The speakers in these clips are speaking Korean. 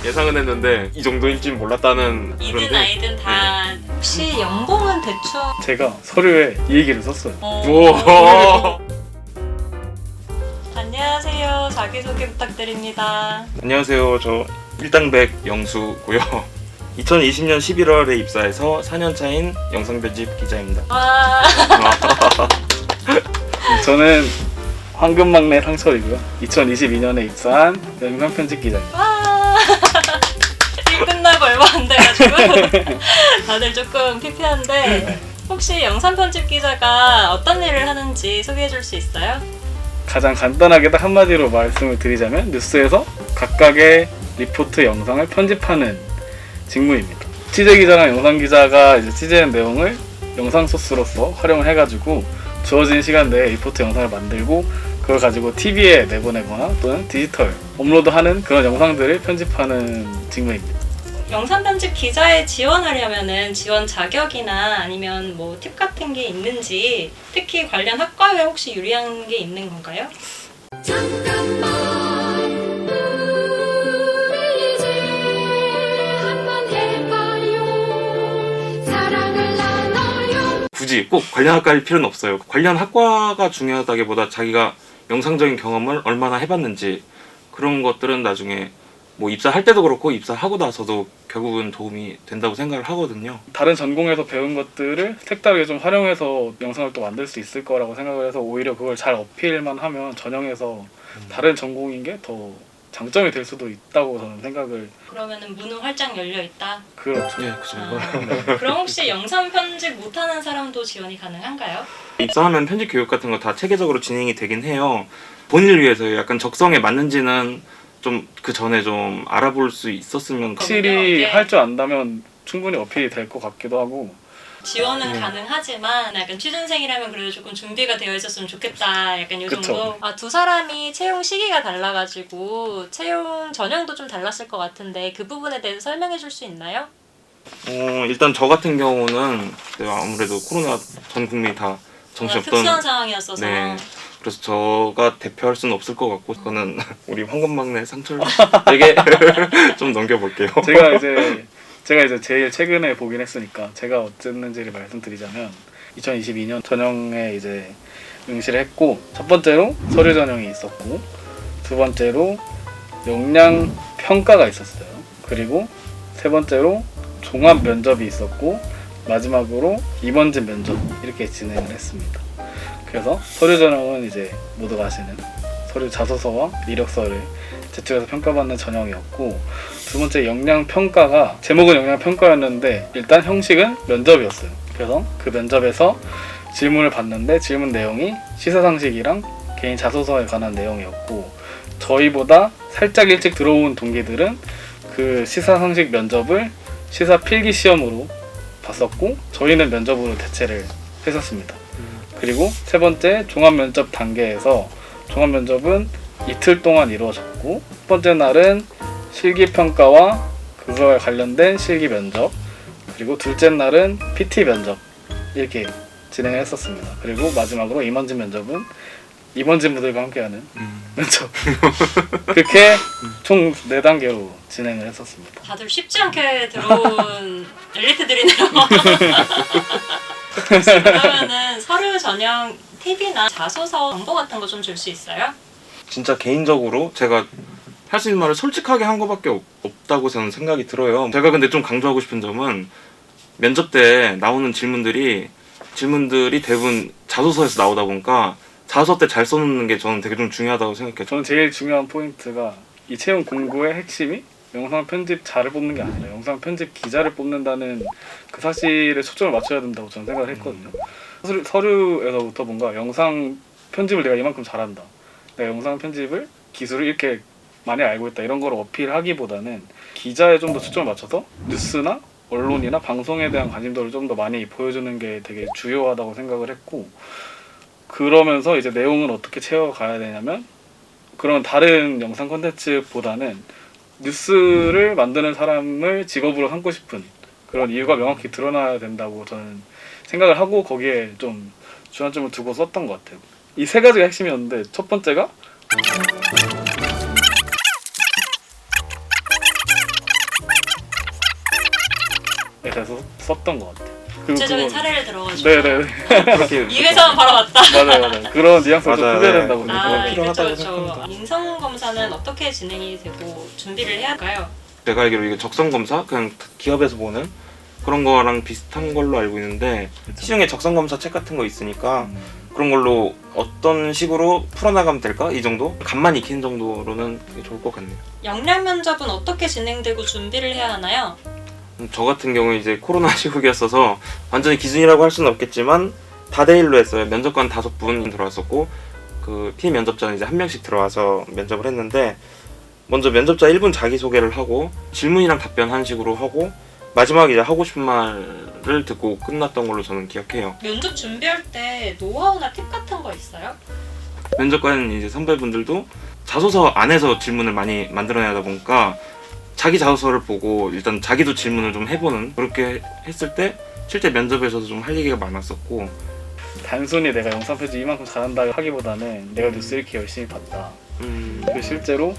예상은 했는데 이 정도일진 몰랐다는 이든 그런데. 아이든 다 혹시 연봉은 대충 제가 서류에 이 얘기를 썼어요. 오. 안녕하세요. 자기소개 부탁드립니다. 안녕하세요. 저 일당백 영수고요. 2020년 11월에 입사해서 4년 차인 영상 편집 기자입니다. 와. 저는 황금막내 상철이고요. 2022년에 입사한 영상 편집 기자입니다. 와. 일 끝나고 얼마 안 돼가지고 다들 조금 피폐한데 혹시 영상 편집 기자가 어떤 일을 하는지 소개해줄 수 있어요? 가장 간단하게 딱 한마디로 말씀을 드리자면 뉴스에서 각각의 리포트 영상을 편집하는 직무입니다. 취재 기자랑 영상 기자가 이제 취재한 내용을 영상 소스로서 활용을 해가지고 주어진 시간 내에 리포트 영상을 만들고 그걸 가지고 TV에 내보내거나 또는 디지털 업로드하는 그런 영상들을 편집하는 직무입니다. 영상 편집 기자에 지원하려면은 지원 자격이나 아니면 뭐 팁 같은 게 있는지 특히 관련 학과에 혹시 유리한 게 있는 건가요? 잠깐만 우리 이제 한번 해봐요. 사랑을 나눠요. 굳이 꼭 관련 학과일 필요는 없어요. 관련 학과가 중요하다기보다 자기가 영상적인 경험을 얼마나 해봤는지 그런 것들은 나중에 뭐 입사할 때도 그렇고 입사하고 나서도 결국은 도움이 된다고 생각을 하거든요. 다른 전공에서 배운 것들을 색다르게 좀 활용해서 영상을 또 만들 수 있을 거라고 생각을 해서 오히려 그걸 잘 어필만 하면 전형에서 다른 전공인 게 더 장점이 될 수도 있다고 저는 생각을. 그러면은 문은 활짝 열려 있다. 그렇죠. 네, 그죠. 그럼 혹시 영상 편집 못하는 사람도 지원이 가능한가요? 입사하면 편집 교육 같은 거 다 체계적으로 진행이 되긴 해요. 본인을 위해서 약간 적성에 맞는지는 좀 그 전에 좀 알아볼 수 있었으면. 확실히 네. 할 줄 안다면 충분히 어필이 될 것 같기도 하고. 지원은 가능하지만 약간 취준생이라면 그래도 조금 준비가 되어 있었으면 좋겠다. 약간 요 그쵸. 정도. 두 사람이 채용 시기가 달라가지고 채용 전형도 좀 달랐을 것 같은데 그 부분에 대해서 설명해 줄 수 있나요? 일단 저 같은 경우는 아무래도 코로나 전 국민이 다 정신없던. 특수한 상황이었어서. 네. 그래서 저가 대표할 수는 없을 것 같고 그거는 우리 황금막내 상철에게 좀 넘겨볼게요. 제가 이제 제일 최근에 보긴 했으니까 제가 어쨌는지를 말씀드리자면 2022년 전형에 이제 응시를 했고 첫 번째로 서류 전형이 있었고 두 번째로 역량 평가가 있었어요. 그리고 세 번째로 종합 면접이 있었고 마지막으로 임원진 면접 이렇게 진행을 했습니다. 그래서 서류 전형은 이제 모두가 아시는 서류 자소서와 이력서를 제출해서 평가받는 전형이었고 두 번째 역량 평가가 제목은 역량 평가였는데 일단 형식은 면접이었어요. 그래서 그 면접에서 질문을 받는데 질문 내용이 시사상식이랑 개인 자소서에 관한 내용이었고 저희보다 살짝 일찍 들어온 동기들은 그 시사상식 면접을 시사 필기 시험으로 봤었고 저희는 면접으로 대체를 했었습니다. 그리고 세 번째 종합면접 단계에서 종합면접은 이틀 동안 이루어졌고 첫 번째 날은 실기평가와 그거에 관련된 실기면접 그리고 둘째 날은 PT 면접 이렇게 진행을 했었습니다. 그리고 마지막으로 임원진 면접은 임원진분들과 함께하는 면접 그렇게 총 4단계로 진행을 했었습니다. 다들 쉽지 않게 들어온 엘리트들이네요. 그러면은 서류 전형 팁이나 자소서 정보 같은 거 좀 줄 수 있어요? 진짜 개인적으로 제가 할 수 있는 말을 솔직하게 한 것밖에 없다고 저는 생각이 들어요. 제가 근데 좀 강조하고 싶은 점은 면접 때 나오는 질문들이 대부분 자소서에서 나오다 보니까 자소서 때 잘 써놓는 게 저는 되게 좀 중요하다고 생각해요. 저는 제일 중요한 포인트가 이 채용 공고의 핵심이 영상 편집자를 뽑는 게 아니라 영상 편집 기자를 뽑는다는 그 사실에 초점을 맞춰야 된다고 저는 생각을 했거든요. 서류에서부터 뭔가 영상 편집을 내가 이만큼 잘한다, 내가 영상 편집을 기술을 이렇게 많이 알고 있다 이런 걸 어필하기보다는 기자에 좀 더 초점을 맞춰서 뉴스나 언론이나 방송에 대한 관심도를 좀 더 많이 보여주는 게 되게 중요하다고 생각을 했고 그러면서 이제 내용은 어떻게 채워가야 되냐면 그런 다른 영상 콘텐츠보다는 뉴스를 만드는 사람을 직업으로 삼고 싶은 그런 이유가 명확히 드러나야 된다고 저는 생각을 하고 거기에 좀 주안점을 두고 썼던 것 같아요. 이 세 가지가 핵심이었는데 첫 번째가 대해서 썼던 것 같아요. 그리고 구체적인 그건- 사례를 들어가지고 네네. 그렇게 이 회사만 바로 맞다. 맞아요. 그런 뉘앙스가 좀 맞아요. 크게 네. 된다고 그건 생각해요. 필요하다고 그렇죠. 생각합니다. 인성 검사는 어떻게 진행이 되고 준비를 해야 할까요? 제가 알기로 이게 적성 검사 그냥 기업에서 보는 그런 거랑 비슷한 걸로 알고 있는데 시중에 적성 검사 책 같은 거 있으니까 그런 걸로 어떤 식으로 풀어나가면 될까? 이 정도? 간만 익히는 정도로는 되게 좋을 것 같네요. 역량 면접은 어떻게 진행되고 준비를 해야 하나요? 저 같은 경우에 이제 코로나 시국이었어서 완전히 기준이라고 할 수는 없겠지만 다대일로 했어요. 면접관 5분 들어왔었고 그 피면접자는 이제 1명씩 들어와서 면접을 했는데 먼저 면접자 1분 자기소개를 하고 질문이랑 답변 식으로 하고 마지막에 이제 하고 싶은 말을 듣고 끝났던 걸로 저는 기억해요. 면접 준비할 때 노하우나 팁 같은 거 있어요? 면접관 이제 선배분들도 자소서 안에서 질문을 많이 만들어내야 하다 보니까 자기 자소서를 보고 일단 자기도 질문을 좀 해보는 그렇게 했을 때 실제 면접에서도 좀 할 얘기가 많았었고 단순히 내가 영상 편집 이만큼 잘한다 하기보다는 내가 뉴스 이렇게 열심히 봤다. 그 실제로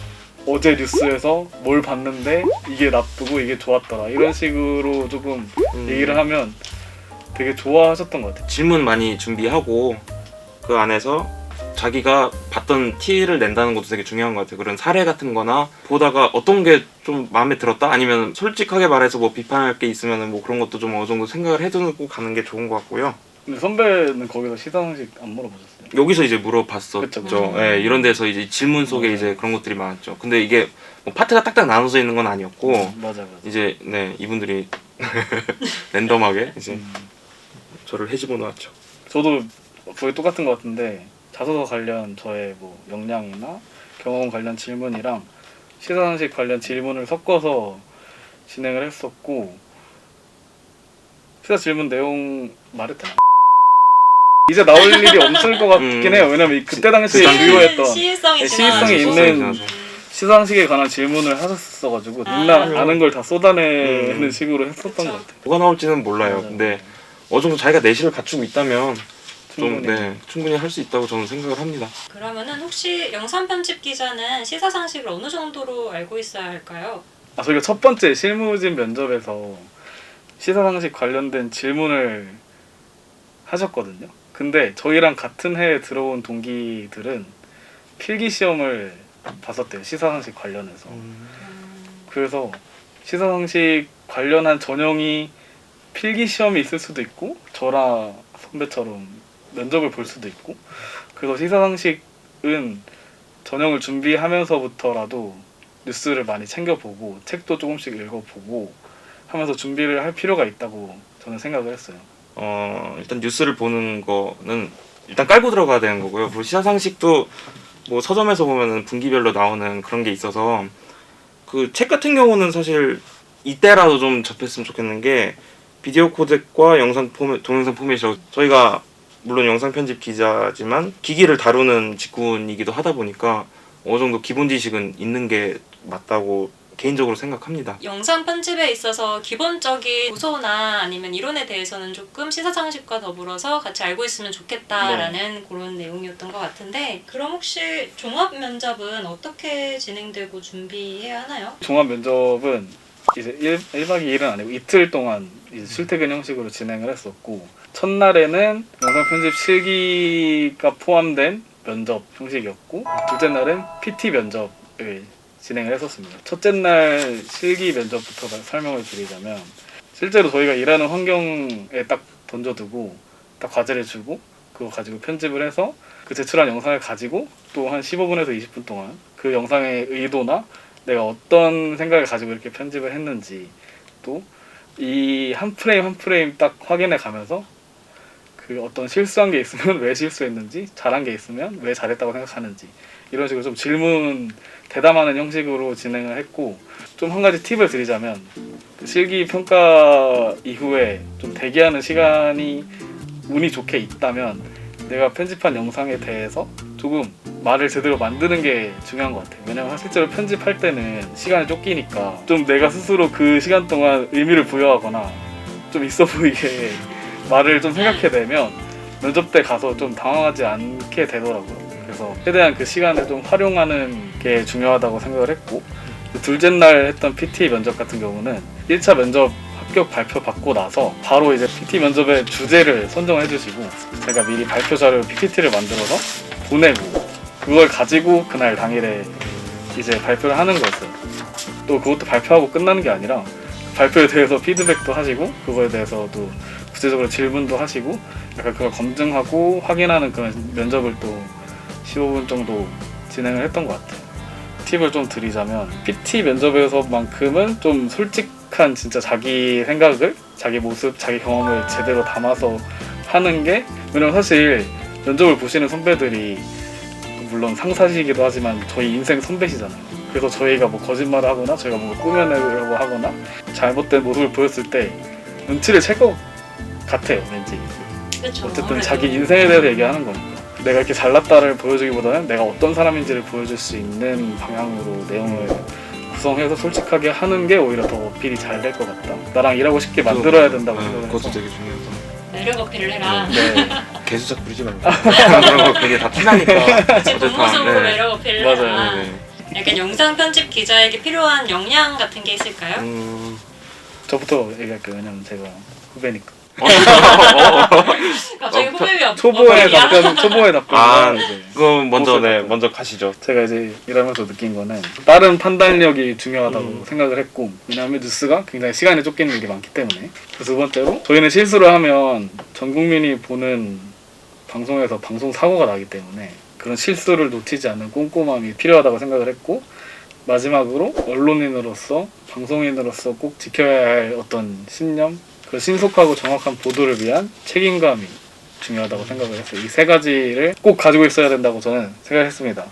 어제 뉴스에서 뭘 봤는데 이게 나쁘고 이게 좋았더라. 이런 식으로 조금 얘기를 하면 되게 좋아하셨던 것 같아요. 질문 많이 준비하고 그 안에서 자기가 봤던 티를 낸다는 것도 되게 중요한 것 같아요. 그런 사례 같은 거나 보다가 어떤 게 좀 마음에 들었다? 아니면 솔직하게 말해서 뭐 비판할 게 있으면 뭐 그런 것도 좀 어느 정도 생각을 해두고 가는 게 좋은 것 같고요. 근데 선배는 거기서 시상식 안 물어보셨어요? 여기서 이제 물어봤었죠. 그쵸. 예, 이런 데서 이제 질문 속에 맞아요. 이제 그런 것들이 많았죠. 근데 이게 뭐 파트가 딱딱 나눠져 있는 건 아니었고 맞아. 이제 네 이분들이 랜덤하게 이제 저를 해집어 놓았죠. 저도 거의 똑같은 것 같은데 자소서 관련 저의 뭐 역량이나 경험 관련 질문이랑 시상식 관련 질문을 섞어서 진행을 했었고 시사 질문 내용 말했잖아. 이제 나올 일이 없을 것 같긴 해요. 왜냐면 그때 당시에 그 당시에 주요했던 시의성이 네, 지나가지고. 시의성이 있는 있는 시상식에 관한 질문을 하셨어가지고 아. 누나 아는 걸 다 쏟아내는 식으로 했었던 그쵸. 것 같아요. 뭐가 나올지는 몰라요. 맞아요. 근데 어느 정도 자기가 내실을 갖추고 있다면 좀 충분히. 충분히 할 수 있다고 저는 생각을 합니다. 그러면은 혹시 영상 편집 기자는 시사상식을 어느 정도로 알고 있어야 할까요? 저희가 첫 번째 실무진 면접에서 시사상식 관련된 질문을 하셨거든요. 근데 저희랑 같은 해에 들어온 동기들은 필기 시험을 봤었대요. 시사상식 관련해서. 그래서 시사상식 관련한 전형이 필기 시험이 있을 수도 있고 저랑 선배처럼 면접을 볼 수도 있고 그래서 시사상식은 전형을 준비하면서부터라도 뉴스를 많이 챙겨보고 책도 조금씩 읽어보고 하면서 준비를 할 필요가 있다고 저는 생각을 했어요. 일단 뉴스를 보는 거는 일단 깔고 들어가야 되는 거고요. 그리고 시사상식도 뭐 서점에서 보면은 분기별로 나오는 그런 게 있어서 그 책 같은 경우는 사실 이때라도 좀 접했으면 좋겠는 게 비디오 코덱과 동영상 포맷이라고 저희가 물론 영상 편집 기자지만 기기를 다루는 직군이기도 하다 보니까 어느 정도 기본 지식은 있는 게 맞다고 개인적으로 생각합니다. 영상 편집에 있어서 기본적인 구조나 아니면 이론에 대해서는 조금 시사상식과 더불어서 같이 알고 있으면 좋겠다라는 그런 내용이었던 것 같은데 그럼 혹시 종합 면접은 어떻게 진행되고 준비해야 하나요? 종합 면접은 이제 1박 2일은 아니고 이틀 동안 이제 출퇴근 형식으로 진행을 했었고 첫날에는 영상 편집 실기가 포함된 면접 형식이었고 둘째 날은 PT 면접을 진행을 했었습니다. 첫째 날 실기 면접부터 설명을 드리자면 실제로 저희가 일하는 환경에 딱 던져두고 딱 과제를 주고 그거 가지고 편집을 해서 그 제출한 영상을 가지고 또 한 15분에서 20분 동안 그 영상의 의도나 내가 어떤 생각을 가지고 이렇게 편집을 했는지 또 이 한 프레임 한 프레임 딱 확인해 가면서 그 어떤 실수한 게 있으면 왜 실수했는지 잘한 게 있으면 왜 잘했다고 생각하는지 이런 식으로 좀 질문 대담하는 형식으로 진행을 했고 좀 한 가지 팁을 드리자면 실기 평가 이후에 좀 대기하는 시간이 운이 좋게 있다면 내가 편집한 영상에 대해서 조금 말을 제대로 만드는 게 중요한 것 같아요. 왜냐면 실제로 편집할 때는 시간이 쫓기니까 좀 내가 스스로 그 시간 동안 의미를 부여하거나 좀 있어 보이게 말을 좀 생각해내면 면접 때 가서 좀 당황하지 않게 되더라고요. 그래서 최대한 그 시간을 좀 활용하는 게 중요하다고 생각을 했고 둘째 날 했던 PT 면접 같은 경우는 1차 면접 합격 발표 받고 나서 바로 이제 PT 면접의 주제를 선정해 주시고 제가 미리 발표 자료 PPT를 만들어서 보내고 그걸 가지고 그날 당일에 이제 발표를 하는 거였어요. 또 그것도 발표하고 끝나는 게 아니라 발표에 대해서 피드백도 하시고 그거에 대해서도 구체적으로 질문도 하시고 약간 그걸 검증하고 확인하는 그런 면접을 또 15분 정도 진행을 했던 것 같아요. 팁을 좀 드리자면 PT 면접에서만큼은 좀 솔직한 진짜 자기 생각을 자기 모습, 자기 경험을 제대로 담아서 하는 게 왜냐면 사실 면접을 보시는 선배들이 물론 상사시기도 하지만 저희 인생 선배시잖아요. 그래서 저희가 뭐 거짓말을 하거나 저희가 뭐 꾸며내려고 하거나 잘못된 모습을 보였을 때 눈치를 챌 것 같아요 왠지. 그쵸. 어쨌든 아무래도. 자기 인생에 대해서 얘기하는 거니까 내가 이렇게 잘났다를 보여주기보다는 내가 어떤 사람인지를 보여줄 수 있는 방향으로 내용을 구성해서 솔직하게 하는 게 오히려 더 어필이 잘 될 것 같다. 나랑 일하고 싶게 만들어야 된다고 생각을 그것도 해서 되게 중요하다. 매력 어필을 해라. 네. 개수작 부리지 말고 그런 거 괜히 다 티나니까. 제 본모습으로 네. 매력 어필을 맞아요. 해라. 네. 약간 영상 편집 기자에게 필요한 역량 같은 게 있을까요? 저부터 얘기할게요. 왜냐면 제가 후배니까. 갑자기 후배비 초보의 답변. 아, 이제 그거 먼저 보스 네 답변. 먼저 가시죠. 제가 이제 일하면서 느낀 거는 다른 판단력이 중요하다고 생각을 했고 왜냐하면 뉴스가 굉장히 시간에 쫓기는 일이 많기 때문에 그 두 번째로 저희는 실수를 하면 전 국민이 보는 방송에서 방송 사고가 나기 때문에 그런 실수를 놓치지 않는 꼼꼼함이 필요하다고 생각을 했고 마지막으로 언론인으로서 방송인으로서 꼭 지켜야 할 어떤 신념 그 신속하고 정확한 보도를 위한 책임감이 중요하다고 생각을 했어요. 이 세 가지를 꼭 가지고 있어야 된다고 저는 생각했습니다.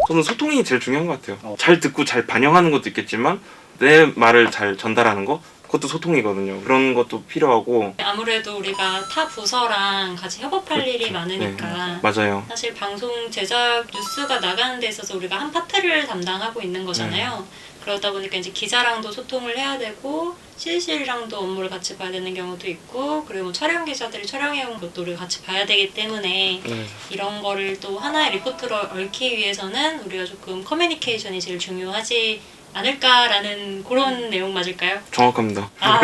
저는 소통이 제일 중요한 것 같아요. 어. 잘 듣고 잘 반영하는 것도 있겠지만 내 말을 잘 전달하는 거 그것도 소통이거든요. 그런 것도 필요하고. 아무래도 우리가 타 부서랑 같이 협업할 일이 그렇죠. 많으니까 맞아요. 사실 방송 제작 뉴스가 나가는 데 있어서 우리가 한 파트를 담당하고 있는 거잖아요. 그러다 보니까 이제 기자랑도 소통을 해야 되고 CC랑도 업무를 같이 봐야 되는 경우도 있고 그리고 뭐 촬영 기자들이 촬영해온 것도 우리가 같이 봐야 되기 때문에 이런 거를 또 하나의 리포트로 얽기 위해서는 우리가 조금 커뮤니케이션이 제일 중요하지 않을까라는 그런 내용 맞을까요? 정확합니다. 아.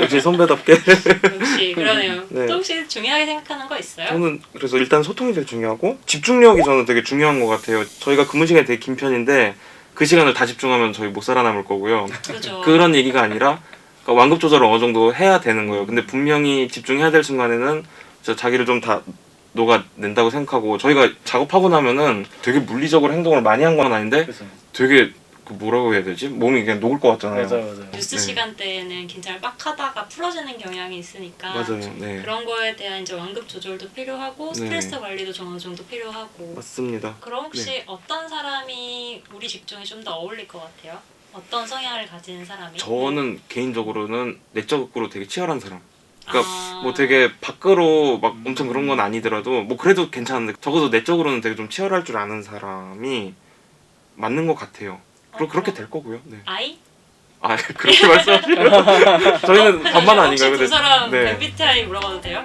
역시 선배답게. 역시 그러네요. 네. 또 혹시 중요하게 생각하는 거 있어요? 저는 그래서 일단 소통이 제일 중요하고 집중력이 저는 되게 중요한 것 같아요. 저희가 근무 시간이 되게 긴 편인데 그 시간을 다 집중하면 저희 못 살아남을 거고요. 그죠. 그런 얘기가 아니라 그러니까 완급 조절을 어느 정도 해야 되는 거예요. 근데 분명히 집중해야 될 순간에는 진짜 자기를 좀 다 녹아낸다고 생각하고 저희가 작업하고 나면은 되게 물리적으로 행동을 많이 한 건 아닌데 그래서 되게 그 뭐라고 해야 되지? 몸이 그냥 녹을 것 같잖아요. 맞아요. 뉴스 네. 시간대에는 긴장을 막 하다가 풀어지는 경향이 있으니까 맞아요. 네. 그런 거에 대한 이제 완급 조절도 필요하고 네. 스트레스 관리도 좀 어느 정도 필요하고 맞습니다. 그럼 혹시 네. 어떤 사람이 우리 직종에 좀 더 어울릴 것 같아요? 어떤 성향을 가진 사람이? 저는 개인적으로는 내적으로 되게 치열한 사람. 그러니까 아. 뭐 되게 밖으로 막 엄청 그런 건 아니더라도 뭐 그래도 괜찮은데 적어도 내적으로는 되게 좀 치열할 줄 아는 사람이 맞는 것 같아요. 그렇게 될 거고요. 네. 아이? 아 그렇게 말씀하시면 저희는 반반 아닌가요? 혹시 두 사람 네. MBTI 물어봐도 돼요?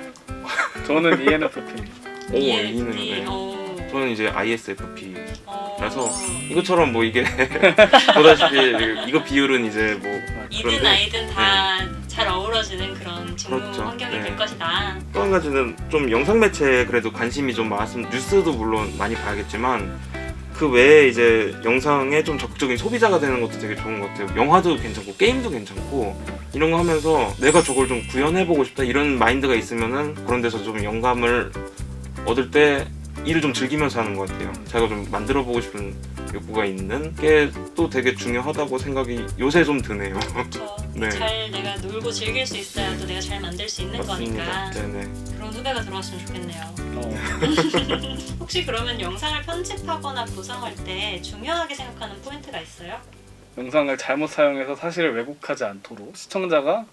저는 ENFP입니다. 오 E는 네. 어. 저는 이제 ISFP. 어. 그래서 이것처럼 뭐 이게 보다시피 이거 비율은 이제 뭐 이든 그런데 아이든 다 잘 어우러지는 그런 직무 그렇죠. 환경이 네. 될 것이다. 또 한 가지는 좀 영상 매체에 그래도 관심이 좀 많았으면 뉴스도 물론 많이 봐야겠지만 그 외에 이제 영상에 좀 적극적인 소비자가 되는 것도 되게 좋은 것 같아요. 영화도 괜찮고 게임도 괜찮고 이런 거 하면서 내가 저걸 좀 구현해보고 싶다 이런 마인드가 있으면은 그런 데서 좀 영감을 얻을 때 일을 좀 즐기면서 하는 것 같아요. 제가 좀 만들어보고 싶은 욕구가 있는 게 또 되게 중요하다고 생각이 요새 좀 드네요. 그렇죠. 네. 잘 내가 놀고 즐길 수 있어야 또 내가 잘 만들 수 있는 맞습니다. 거니까 네네. 그런 후배가 들어왔으면 좋겠네요. 혹시 그러면 영상을 편집하거나 구성할 때 중요하게 생각하는 포인트가 있어요? 영상을 잘못 사용해서 사실을 왜곡하지 않도록 시청자가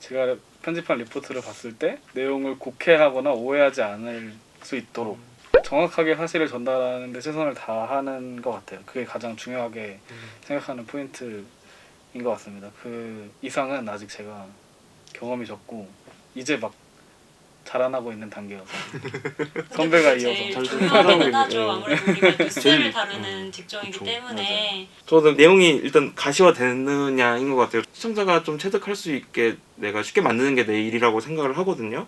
제가 편집한 리포트를 봤을 때 내용을 곡해하거나 오해하지 않을 수 있도록 정확하게 사실을 전달하는 데 최선을 다하는 것 같아요. 그게 가장 중요하게 생각하는 포인트인 것 같습니다. 그 이상은 아직 제가 경험이 적고 이제 막 자라나고 있는 단계여서 선배가 제일 이어서 중요하긴 하죠. 예. 아무래도 우리가 뉴스를 제일, 다루는 직종이기 그쵸, 때문에 저는 내용이 일단 가시화되느냐인 것 같아요. 시청자가 좀 체득할 수 있게 내가 쉽게 만드는 게 내 일이라고 생각을 하거든요.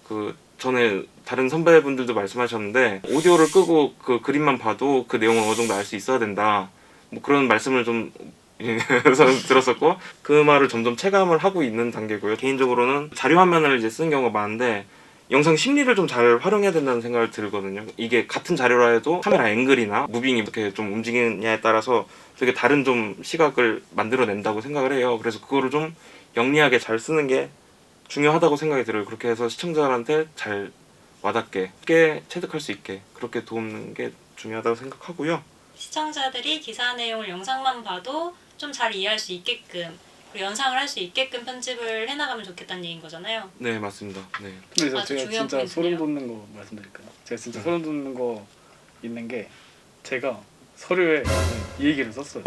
그 전에 다른 선배분들도 말씀하셨는데 오디오를 끄고 그 그림만 봐도 그 내용을 어느 정도 알 수 있어야 된다. 뭐 그런 말씀을 좀 들었었고 그 말을 점점 체감을 하고 있는 단계고요. 개인적으로는 자료 화면을 이제 쓰는 경우가 많은데 영상 심리를 좀 잘 활용해야 된다는 생각을 들거든요. 이게 같은 자료라 해도 카메라 앵글이나 무빙이 어떻게 좀 움직이느냐에 따라서 되게 다른 좀 시각을 만들어낸다고 생각을 해요. 그래서 그거를 좀 영리하게 잘 쓰는 게 중요하다고 생각이 들어요. 그렇게 해서 시청자한테 잘 와닿게 쉽게 체득할 수 있게 그렇게 도우는 게 중요하다고 생각하고요. 시청자들이 기사 내용을 영상만 봐도 좀 잘 이해할 수 있게끔 그리고 연상을 할 수 있게끔 편집을 해나가면 좋겠다는 얘기인 거잖아요. 네, 맞습니다. 네. 근데 아주 제가 중요한 진짜 소름 포인트네요. 돋는 거 말씀드릴까요? 제가 진짜 소름 돋는 거 있는 게 제가 서류에 이 얘기를 썼어요.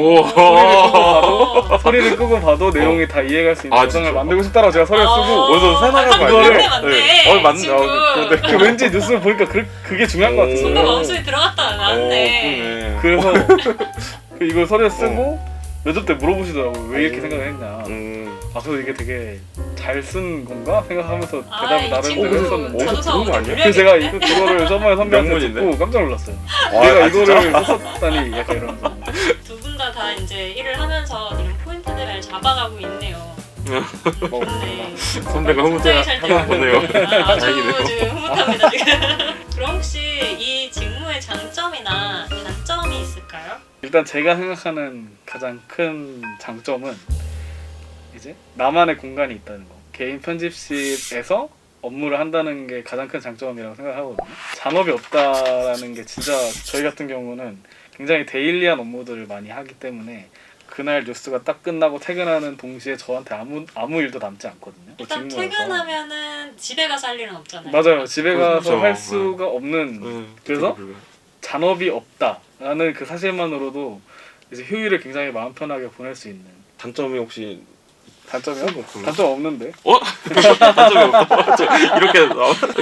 소리를 끄고 봐도 내용이 다 이해갈 수 있는 아, 영상을 진짜? 만들고 싶다라고 제가 서류에 쓰고 어디서 새나간 거 아니에요? 맞네. 맞네. 친구. 그 왠지 뉴스 보니까 그게 중요한 것 손도 같은데 마음속에 들어갔다 나왔네. 그래서 이걸 서류에 쓰고 면접 때 물어보시더라고요. 왜 이렇게 생각을 했냐. 아 그래서 이게 되게 잘 쓴 건가 생각하면서 대답을 이 나름대로 친구 했었는데 자소서 그런 거 오늘 아니야? 그래서 제가 불려야겠는데? 그거를 저번에 선배한테 명문인데? 듣고 깜짝 놀랐어요. 아, 내가 아, 이거를 진짜? 썼다니 약간 이러면서 두 분 다 이제 일을 하면서 이런 포인트들을 잡아가고 있네요. 네. 선배가 굉장히 잘 하나 보네요. 아주 다행이네요. 지금 흐뭇합니다 지금. 그럼 혹시 이 직무의 장점이나 단점이 있을까요? 일단 제가 생각하는 가장 큰 장점은 이제 나만의 공간이 있다는 거. 개인 편집실에서 업무를 한다는 게 가장 큰 장점이라고 생각하거든요. 잔업이 없다라는 게 진짜 저희 같은 경우는 굉장히 데일리한 업무들을 많이 하기 때문에 그날 뉴스가 딱 끝나고 퇴근하는 동시에 저한테 아무 일도 남지 않거든요. 일단 직무여서. 퇴근하면은 집에 가서 할 일은 없잖아요. 맞아요. 집에 가서 그렇죠. 할 수가 없는 그래서 잔업이 없다라는 그 사실만으로도 이제 휴일을 굉장히 마음 편하게 보낼 수 있는 단점이 혹시 단점이요? 없나요? 단점 없는데. 단점이 없어. 이렇게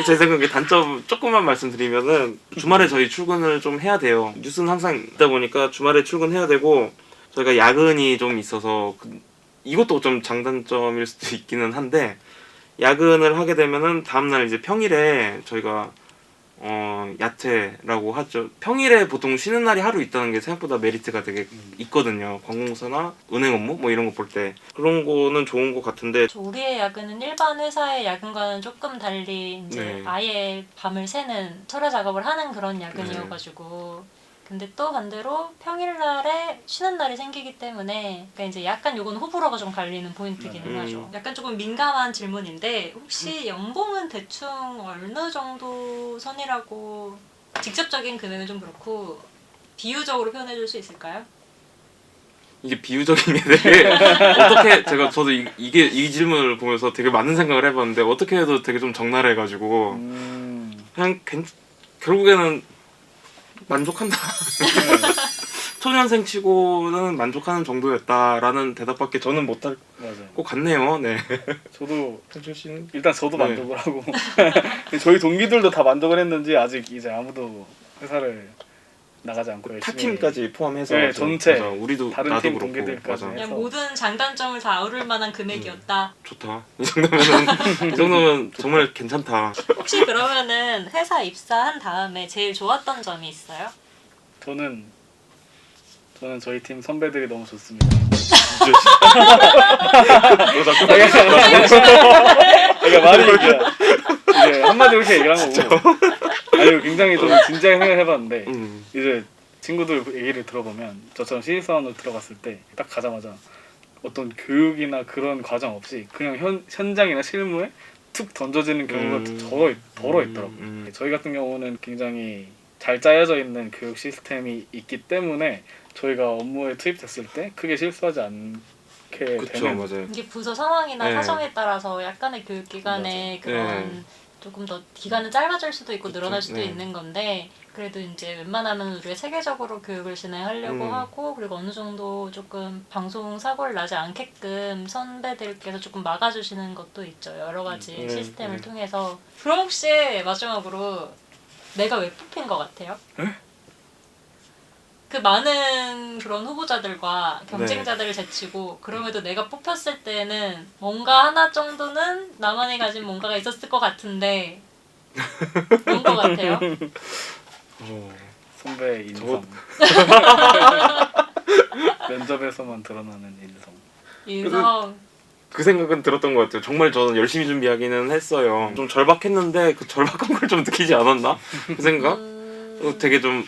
제 생각에 단점 조금만 말씀드리면은 주말에 저희 출근을 좀 해야 돼요. 뉴스는 항상 있다 보니까 주말에 출근해야 되고 저희가 야근이 좀 있어서 이것도 좀 장단점일 수도 있기는 한데 야근을 하게 되면은 다음날 이제 평일에 저희가 야퇴라고 하죠. 평일에 보통 쉬는 날이 하루 있다는 게 생각보다 메리트가 되게 있거든요. 관공서나 은행 업무 뭐 이런 거 볼 때 그런 거는 좋은 것 같은데 우리의 야근은 일반 회사의 야근과는 조금 달리 이제 네. 아예 밤을 새는 철야 작업을 하는 그런 야근이어가지고 근데 또 반대로 평일날에 쉬는 날이 생기기 때문에 그러니까 이제 약간 요건 호불호가 좀 갈리는 포인트기는 하죠. 약간 조금 민감한 질문인데 혹시 연봉은 대충 어느 정도 선이라고 직접적인 금액은 좀 그렇고 비유적으로 표현해 줄 수 있을까요? 이게 비유적인 게 되게 어떻게 저도 이게 이 질문을 보면서 되게 많은 생각을 해봤는데 어떻게 해도 되게 좀 적나라해가지고 그냥 결국에는 만족한다. 초년생 치고는 만족하는 정도였다라는 대답밖에 저는 못할 맞아요. 것 같네요. 네. 저도 현철 씨는 일단 저도 네. 만족을 하고 저희 동기들도 다 만족을 했는지 아직 이제 아무도 회사를 나가지 않고 열심히 타팀까지 포함해서 네, 전체 맞아. 우리도 다른 나도 팀 그렇고 동기들까지 맞아. 그냥 모든 장단점을 다 아우를 만한 금액이었다. 좋다. 이 정도면 정말 괜찮다. 혹시 그러면은 회사 입사한 다음에 제일 좋았던 점이 있어요? 저는 저희 팀 선배들이 너무 좋습니다. 그러니까 말이 이제 한마디로 이렇게 얘기를 한 거고 아니 굉장히 좀 진지하게 생각해봤는데 이제 친구들 얘기를 들어보면 저처럼 신입사원으로 들어갔을 때 딱 가자마자 어떤 교육이나 그런 과정 없이 그냥 현장이나 실무에 툭 던져지는 경우가 덜어 있더라고요. 저희 같은 경우는 굉장히 잘 짜여져 있는 교육 시스템이 있기 때문에 저희가 업무에 투입됐을 때 크게 실수하지 않게 그쵸 되는 맞아요. 이게 부서 상황이나 네. 사정에 따라서 약간의 교육 기간에 그런 조금 더 기간은 짧아질 수도 있고 늘어날 그쵸, 수도 네. 있는 건데 그래도 이제 웬만하면 우리가 세계적으로 교육을 진행하려고 하고 그리고 어느 정도 조금 방송 사고를 나지 않게끔 선배들께서 조금 막아주시는 것도 있죠. 여러 가지 시스템을 통해서. 그럼 혹시 마지막으로 내가 왜 뽑힌 것 같아요? 그 많은 그런 후보자들과 경쟁자들을 제치고 그럼에도 내가 뽑혔을 때는 뭔가 하나 정도는 나만이 가진 뭔가가 있었을 것 같은데 뭔 것 같아요? 선배의 인성. 면접에서만 드러나는 인성. 인성. 그 생각은 들었던 것 같아요. 정말 저는 열심히 준비하기는 했어요. 좀 절박했는데 그 절박한 걸 좀 느끼지 않았나? 그 생각? 되게 좀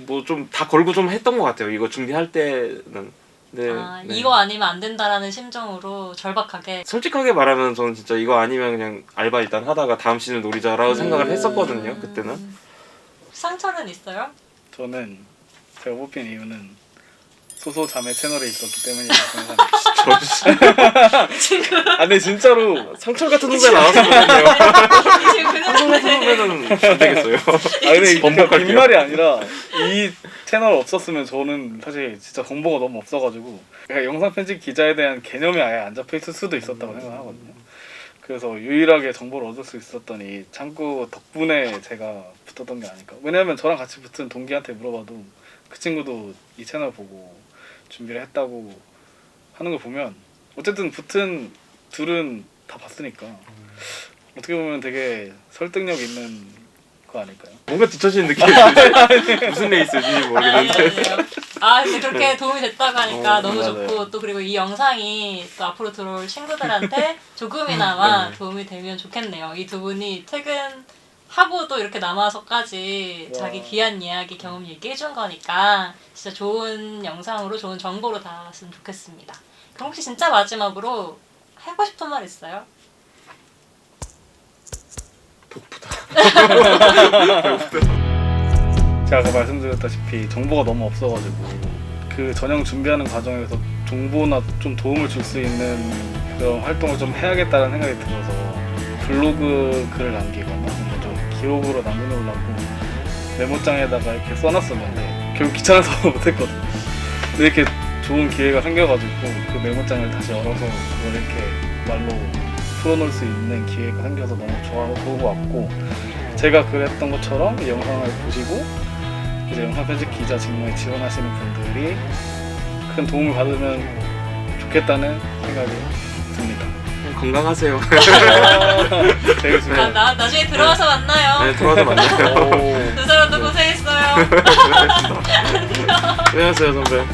뭐 좀 다 걸고 좀 했던 것 같아요. 이거 준비할 때는. 네, 아, 네. 이거 아니면 안 된다라는 심정으로 절박하게. 솔직하게 말하면 저는 진짜 이거 아니면 그냥 알바 일단 하다가 다음 시즌 노리자라고 생각을 했었거든요. 그때는. 상처는 있어요? 저는 제가 뽑힌 이유는 소소 자매 채널에 있었기 때문이라고 생각합니다. 아 근데 진짜로 상철 같은 후배 나왔으면요. 지금 그냥 후배는 안 되겠어요. 아 근데 그러니까 번복할게요. 빈말이 아니라 이 채널 없었으면 저는 사실 진짜 정보가 너무 없어가지고 그러니까 영상 편집 기자에 대한 개념이 아예 안 잡혀 있을 수도 있었다고 생각하거든요. 그래서 유일하게 정보를 얻을 수 있었던 이 창구 덕분에 제가 붙었던 게 아닐까. 왜냐면 저랑 같이 붙은 동기한테 물어봐도 그 친구도 이 채널 보고 준비를 했다고 하는 걸 보면 어쨌든 붙은 둘은 다 봤으니까 어떻게 보면 되게 설득력 있는 거 아닐까요? 뭔가 뒤처지는 느낌이 드는데 무슨 레이스인지 모르겠는데. 아니에요. 아 근데 그렇게 도움이 됐다고 하니까 너무 맞아요. 좋고 또 그리고 이 영상이 또 앞으로 들어올 친구들한테 조금이나마 네. 도움이 되면 좋겠네요. 이 두 분이 퇴근하고 또 이렇게 남아서까지 와. 자기 귀한 이야기 경험 얘기해준 거니까 진짜 좋은 영상으로 좋은 정보로 닿았으면 좋겠습니다. 그럼 혹시 진짜 마지막으로 하고 싶은 말 있어요? 제가 아까 말씀드렸다시피 정보가 너무 없어가지고 그 전형 준비하는 과정에서 정보나 좀 도움을 줄 수 있는 그런 활동을 좀 해야겠다는 생각이 들어서 블로그 글을 남기거나 뭔가 좀 기록으로 남겨놓으려고 메모장에다가 이렇게 써놨었는데 결국 귀찮아서 못했거든요. 근데 이렇게 좋은 기회가 생겨가지고 그 메모장을 다시 열어서 그걸 이렇게 말로 풀어놓을 수 있는 기회가 생겨서 너무 좋아하고 보고 왔고 제가 그랬던 것처럼 이 영상을 보시고 이제 영상 편집 기자 직무에 지원하시는 분들이 큰 도움을 받으면 좋겠다는 생각이 듭니다. 건강하세요. 되게 좋아요. 나중에 들어와서 만나요. 네, 들어와서 만나요. 두 사람도 고생했어요. 안녕하세요, 선배.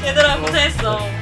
얘들아 고생했어.